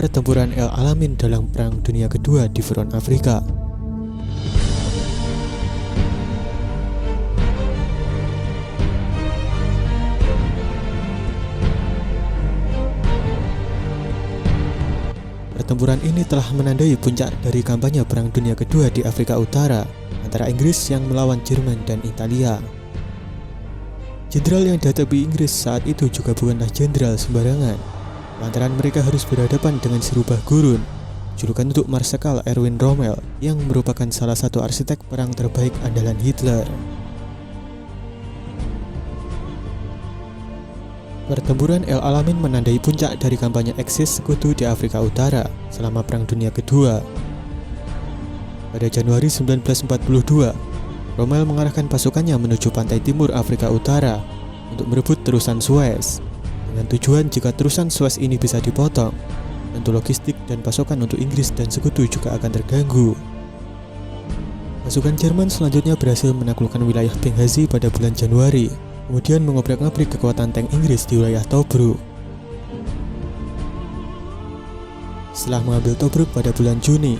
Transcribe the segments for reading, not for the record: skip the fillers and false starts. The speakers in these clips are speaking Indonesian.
pertempuran El Alamein dalam Perang Dunia Kedua di front Afrika. Pertempuran ini telah menandai puncak dari kampanye Perang Dunia Kedua di Afrika Utara antara Inggris yang melawan Jerman dan Italia. Jenderal yang dihadapi Inggris saat itu juga bukanlah jenderal sembarangan, lantaran mereka harus berhadapan dengan si rubah gurun, julukan untuk Marsekal Erwin Rommel yang merupakan salah satu arsitek perang terbaik andalan Hitler. Pertempuran El Alamein menandai puncak dari kampanye eksis sekutu di Afrika Utara selama Perang Dunia Kedua. Pada Januari 1942, Rommel mengarahkan pasukannya menuju pantai timur Afrika Utara untuk merebut terusan Suez, dengan tujuan jika terusan Suez ini bisa dipotong, tentu logistik dan pasokan untuk Inggris dan sekutu juga akan terganggu. Pasukan Jerman selanjutnya berhasil menaklukkan wilayah Benghazi pada bulan Januari, kemudian mengobrak-abrik kekuatan tank Inggris di wilayah Tobruk. Setelah mengambil Tobruk pada bulan Juni,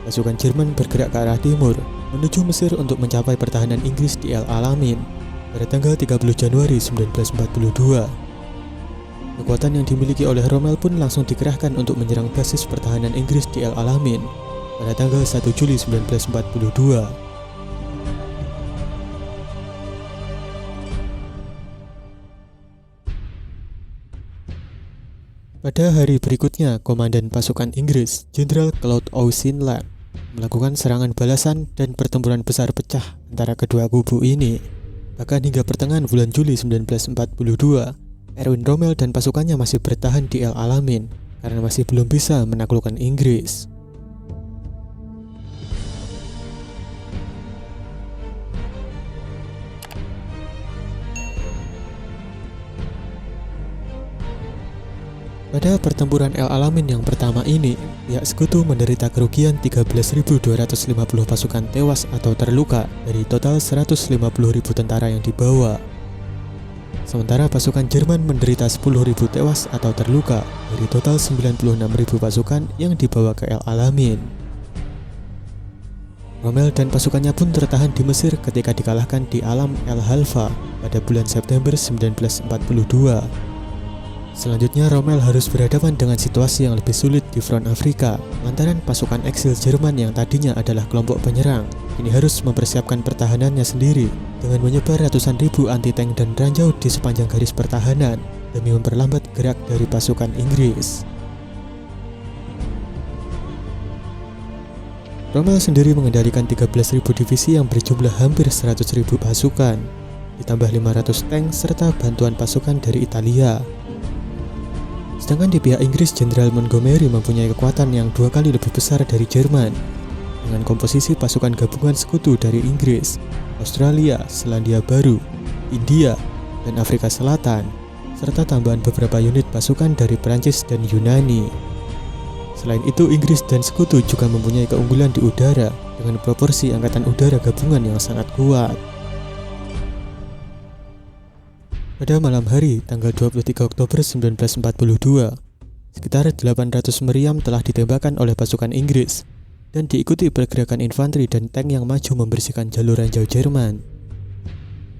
pasukan Jerman bergerak ke arah timur menuju Mesir untuk mencapai pertahanan Inggris di El Alamein pada tanggal 30 Januari 1942. Kekuatan yang dimiliki oleh Rommel pun langsung dikerahkan untuk menyerang basis pertahanan Inggris di El Alamein pada tanggal 1 Juli 1942. Pada hari berikutnya, Komandan pasukan Inggris, Jenderal Claude Auchinleck, melakukan serangan balasan dan pertempuran besar pecah antara kedua kubu ini. Bahkan hingga pertengahan bulan Juli 1942, Erwin Rommel dan pasukannya masih bertahan di El Alamein karena masih belum bisa menaklukkan Inggris. Pada pertempuran El Alamein yang pertama ini, pihak sekutu menderita kerugian 13.250 pasukan tewas atau terluka dari total 150.000 tentara yang dibawa. Sementara pasukan Jerman menderita 10.000 tewas atau terluka dari total 96.000 pasukan yang dibawa ke El Alamein. Rommel dan pasukannya pun tertahan di Mesir ketika dikalahkan di Alam El Halfa pada bulan September 1942. Selanjutnya, Rommel harus berhadapan dengan situasi yang lebih sulit di front Afrika, lantaran pasukan eksil Jerman yang tadinya adalah kelompok penyerang, kini harus mempersiapkan pertahanannya sendiri dengan menyebar ratusan ribu anti-tank dan ranjau di sepanjang garis pertahanan demi memperlambat gerak dari pasukan Inggris. Rommel sendiri mengendalikan 13.000 divisi yang berjumlah hampir 100.000 pasukan, ditambah 500 tank serta bantuan pasukan dari Italia. Sedangkan di pihak Inggris, Jenderal Montgomery mempunyai kekuatan yang 2 kali lebih besar dari Jerman, dengan komposisi pasukan gabungan sekutu dari Inggris, Australia, Selandia Baru, India, dan Afrika Selatan, serta tambahan beberapa unit pasukan dari Prancis dan Yunani. Selain itu, Inggris dan sekutu juga mempunyai keunggulan di udara dengan proporsi angkatan udara gabungan yang sangat kuat. Pada malam hari, tanggal 23 Oktober 1942, sekitar 800 meriam telah ditembakkan oleh pasukan Inggris dan diikuti pergerakan infanteri dan tank yang maju membersihkan jalur ranjau Jerman.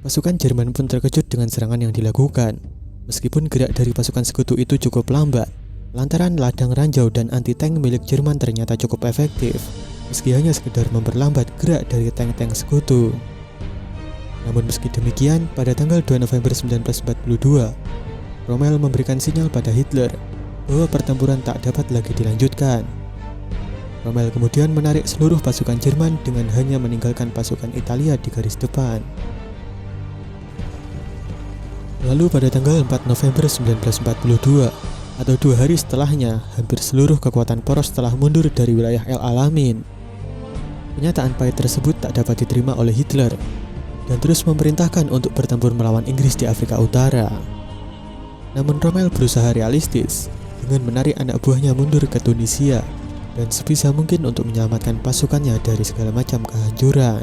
Pasukan Jerman pun terkejut dengan serangan yang dilakukan, meskipun gerak dari pasukan sekutu itu cukup lambat, lantaran ladang ranjau dan anti-tank milik Jerman ternyata cukup efektif, meski hanya sekedar memperlambat gerak dari tank-tank sekutu. Namun meski demikian, pada tanggal 2 November 1942, Rommel memberikan sinyal pada Hitler bahwa pertempuran tak dapat lagi dilanjutkan. Rommel kemudian menarik seluruh pasukan Jerman dengan hanya meninggalkan pasukan Italia di garis depan. Lalu pada tanggal 4 November 1942, atau 2 hari setelahnya, hampir seluruh kekuatan poros telah mundur dari wilayah El Alamein. Kenyataan pahit tersebut tak dapat diterima oleh Hitler dan terus memerintahkan untuk bertempur melawan Inggris di Afrika Utara. Namun Rommel berusaha realistis dengan menarik anak buahnya mundur ke Tunisia dan sebisa mungkin untuk menyelamatkan pasukannya dari segala macam kehancuran.